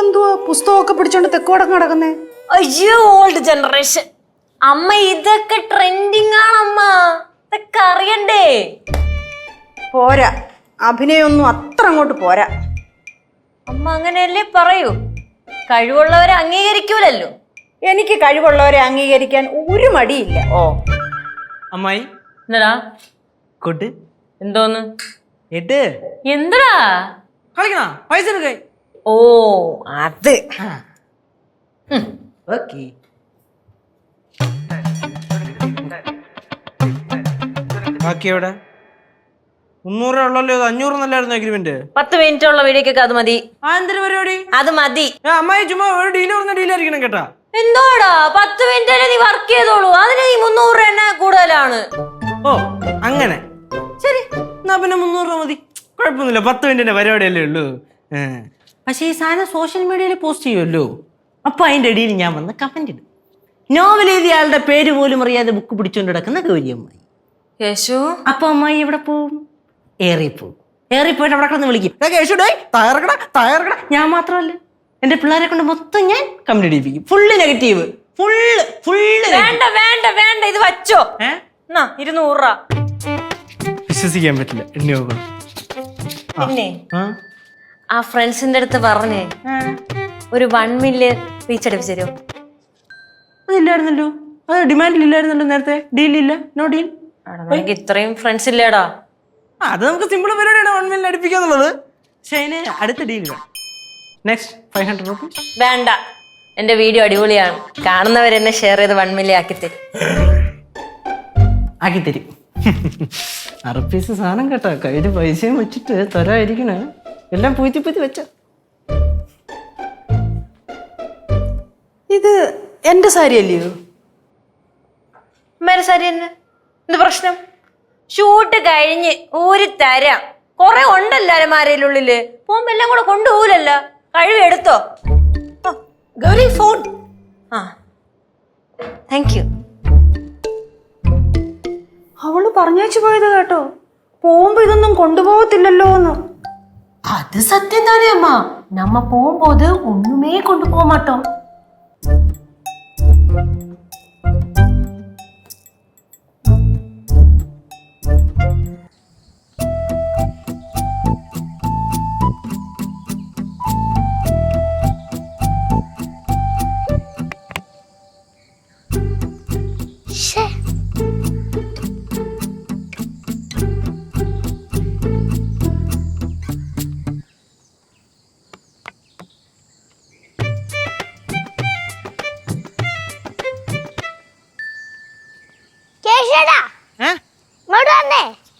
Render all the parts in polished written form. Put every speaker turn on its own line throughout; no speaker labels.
എന്തുവാ പുസ്തകമൊക്കെ പിടിച്ചോണ്ട് തെക്കോടൊക്കെ നടക്കുന്നേ?
അയ്യോ, ഓൾഡ് ജനറേഷൻ. അമ്മ ഇതൊക്കെ ട്രെൻഡിങ് ആണ് അമ്മ, ഇതൊക്കെ അറിയണ്ടേ?
പോരാ, അഭിനയൊന്നും അത്ര അങ്ങോട്ട് പോരാ.
അമ്മ അങ്ങനെയല്ലേ പറയൂ, കഴിവുള്ളവരെ അംഗീകരിക്കൂലല്ലോ.
എനിക്ക് കഴിവുള്ളവരെ അംഗീകരിക്കാൻ ഒരു മടിയില്ല.
ഓ
അമ്മായി
എന്നടാ
കൊട്ട്
എന്തോന്ന്
എട്ട്
എന്തടാ
കളിക്കണ പൈസ എടുക്കേ.
ഓ അത്
ഓക്കെ. ബാക്കി എവിടെ? 300 ഉള്ളല്ലോ, 500 എന്നല്ലായിരുന്നു അഗ്രിമെന്റ്.
10 മിനിറ്റ് ഉള്ള വീഡിയോക്കൊക്കെ അത് മതി.
ആ എന്തൊരു പരിപാടി?
അത് മതി.
അമ്മായി ചുമ്മാ ഒരു ഡീല് പറഞ്ഞ ഡീലായിരിക്കണം കേട്ടാ.
എന്തോടാ 10 മിനിറ്റ് നീ വർക്ക് ചെയ്തോളൂ, അതിന് നീ 300 രൂപ എണ്ണ കൂടുതലാണ്.
ഓ അങ്ങനെ ശരി, എന്നാ പിന്നെ 300 രൂപ മതി, കുഴപ്പമൊന്നുമില്ല. 10 മിനിറ്റിന്റെ പരിപാടിയല്ലേ ഉള്ളൂ. പക്ഷേ ഈ സാധനം സോഷ്യൽ മീഡിയയിൽ പോസ്റ്റ് ചെയ്യുമല്ലോ, അപ്പൊ അതിന്റെ ഇടയിൽ ഞാൻ വന്ന് കമന്റ് ഇടും. നോവൽ എഴുതിയ ആളുടെ പേര് പോലും അറിയാതെ ബുക്ക് പിടിച്ചോണ്ട് കിടക്കുന്ന ഗൗരി അമ്മായി.
യേശു,
അപ്പൊ അമ്മായി എവിടെ പോവും? ഏറിപ്പോവും. ഏറിപ്പോയിട്ട് അവിടെ കിടന്ന് വിളിക്കും, തയ്യാറക്കട. ഞാൻ മാത്രമല്ല, എന്റെ പിള്ളേരെ കൊണ്ട് മൊത്തം ഞാൻ കമന്റ് അടിപ്പിക്കും. Full negative, full.
വേണ്ട വേണ്ട വേണ്ട, ഇത് വച്ചോ. 200 രൂപ.
വിശ്വസിക്കാൻ പറ്റില്ല, എണ്ണി നോക്കണം.
പിന്നെ ആ ഫ്രണ്ട്സിന്റെ അടുത്ത് പറഞ്ഞേ ഒരു 1 മില്യൺ റീച്ച് അടിപ്പിച്ചു തരുമോ?
അതില്ലായിരുന്നല്ലോ, അത് ഡിമാൻഡിലില്ലായിരുന്നല്ലോ നേരത്തെ. ഡീലില്ല, നോ ഡീൽ.
എനിക്ക് ഇത്രയും ഫ്രണ്ട്സ് ഇല്ലേടാ.
അത് നമുക്ക് സിമ്പിൾ പരിപാടിയാണ് 1 മില്യൺ അടിപ്പിക്കാന്നുള്ളത്. പക്ഷെ അതിന് അടുത്ത ഡീൽ വേണം. Next 500 rupees.
വേണ്ട, എന്റെ വീഡിയോ അടിപൊളിയാണ്, കാണുന്നവരെന്നെ ഷെയർ ചെയ്ത് 1 മില്യൺ ആക്കിത്തരും.
ആക്കിത്തരും. അറുപ്പീസ് സാധനം കേട്ടോ, കയ്യിൽ പൈസയും വെച്ചിട്ട് തരാതിരിക്കണ. എല്ലാം പൂത്തി വെച്ച.
ഇത് എന്റെ സാരി അല്ലയോ?
അമ്മേരെ സാരി തന്നെ, എന്ത് പ്രശ്നം? ഷൂട്ട് കഴിഞ്ഞ് ഊരി തരാം, കൊറേ ഉണ്ടല്ലോ അലമാരയിലുള്ളില്, പോകുമ്പോ എല്ലാം കൂടെ കൊണ്ടുപോകൂലല്ലോ. കഴിവ് എടുത്തോ.
ഗൗരി ഫോൺ.
ആ താങ്ക് യു.
അവള് പറഞ്ഞേച്ചു പോയത് കേട്ടോ, പോകുമ്പോ ഇതൊന്നും കൊണ്ടുപോകത്തില്ലല്ലോ എന്ന്.
அது சத்தியம் தானே அம்மா, நம்ம போகும்போது ஒண்ணுமே கொண்டு போக மாட்டோம்.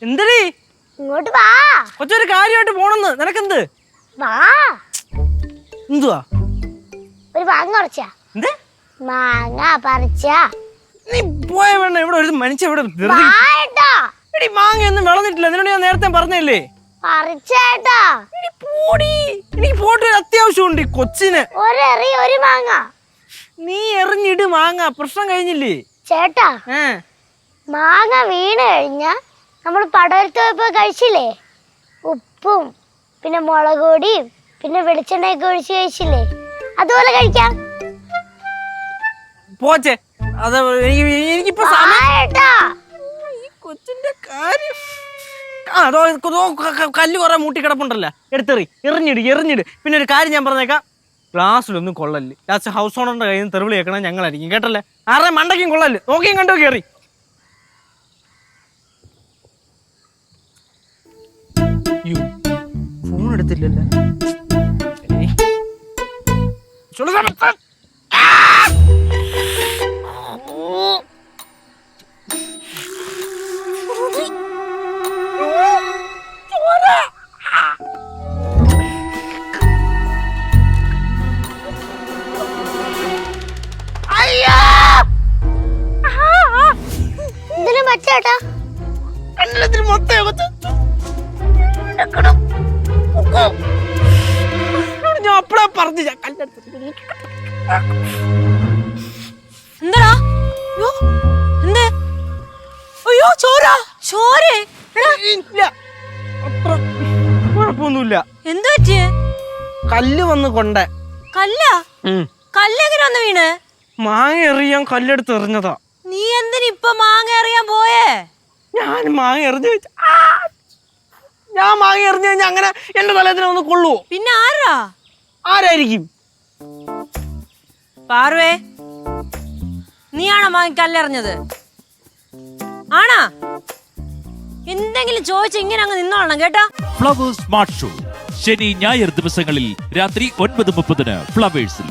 എന്തടി
ഇങ്ങോട്ട് വാ.
കൊച്ചൊരു കാര്യമായിട്ട് പോണെന്ന്, നിനക്കെന്ത്?
വാ.
എന്തുവാ?
ഒരു മാങ്ങ പറിച്ചാ?
എന്ത്
മാങ്ങ പറിച്ച?
നീ പോയ വേണ്ട, ഇവിടെ ഒരു മനുഷ്യ ഇവിടെ. എടി മാങ്ങയൊന്നും വിളഞ്ഞിട്ടില്ല, നിന്നോട് ഞാൻ നേരത്തെ പറഞ്ഞല്ലേ.
പറിച്ചേട്ടാ.
എനിക്ക് പോയിട്ട് ഒരു അത്യാവശ്യമുണ്ട് കൊച്ചിന്.
ഒരെറി ഒരു മാങ്ങ.
നീ എറിഞ്ഞിട് മാങ്ങ, പ്രശ്നം കഴിഞ്ഞില്ലേ
ചേട്ടാ? മാങ്ങ വീണ് കഴിഞ്ഞ നമ്മൾ പടവലത്ത് പോയപ്പോ കഴിച്ചില്ലേ, ഉപ്പും പിന്നെ മുളക് പൊടിയും പിന്നെ വെളിച്ചെണ്ണയൊക്കെ ഒഴിച്ച് കഴിച്ചില്ലേ, അതുപോലെ കഴിക്കാം.
പോച്ചേ, അത് എനിക്കിപ്പോ കൊച്ചിന്റെ കാര്യം. കല്ല് കുറെ മൂട്ടി കിടപ്പുണ്ടല്ലോ, എറിഞ്ഞിട്. പിന്നെ ഒരു കാര്യം ഞാൻ പറഞ്ഞേക്കാം, ക്ലാസ്സിലൊന്നും കൊള്ളല്ലേ. ലാസ്റ്റ് ഹൗസ് ഓണറിന്റെ കയ്യിൽ നിന്ന് തെറിവിളി കേൾക്കണം ഞങ്ങളായിരിക്കും, കേട്ടല്ലേ? ആരുടെ മണ്ടയ്ക്കും കൊള്ളല്ലേ, നോക്കിയും കണ്ടോ കയറി. ഫോൺ എടുത്തില്ലല്ലോ.
ഇതിന് പറ്റേട്ടാ,
എല്ലാത്തിനും മൊത്തം ഞാൻ അപ്പഴേ പറഞ്ഞു.
എന്താ അയ്യോ ചോരേ
ഇല്ല, അത്ര കുഴപ്പമൊന്നുമില്ല.
എന്ത് പറ്റിയേ?
കല്ല് വന്ന് കൊണ്ട
കല്ല
ഉം.
കല്ലെങ്ങനെ വന്ന് വീണ്?
മാങ്ങ എറിയാൻ കല്ലെടുത്ത് എറിഞ്ഞതാ.
നീ എന്തിനിപ്പൊ മാങ്ങ എറിയാൻ പോയേ?
ഞാൻ മാങ്ങ എറിഞ്ഞു വെച്ച ഞാൻ മാങ്ങ എറിഞ്ഞു കഴിഞ്ഞാൽ അങ്ങനെ എന്റെ തലത്തിന് ഒന്ന് കൊള്ളുവോ?
പിന്നെ ആരാ?
ആരായിരിക്കും?
പാർവേ, നീയാണോ മാങ്ങ കല്ലെറിഞ്ഞത്? ആണാ? എന്തെങ്കിലും ചോദിച്ച ഇങ്ങനെ അങ്ങ് നിന്നോളണം കേട്ടോ.
ഫ്ലവേഴ്സ് സ്മാർട്ട് ഷോ ശനി ഞായർ ദിവസങ്ങളിൽ രാത്രി 9:30 ഫ്ലവേഴ്സിൽ.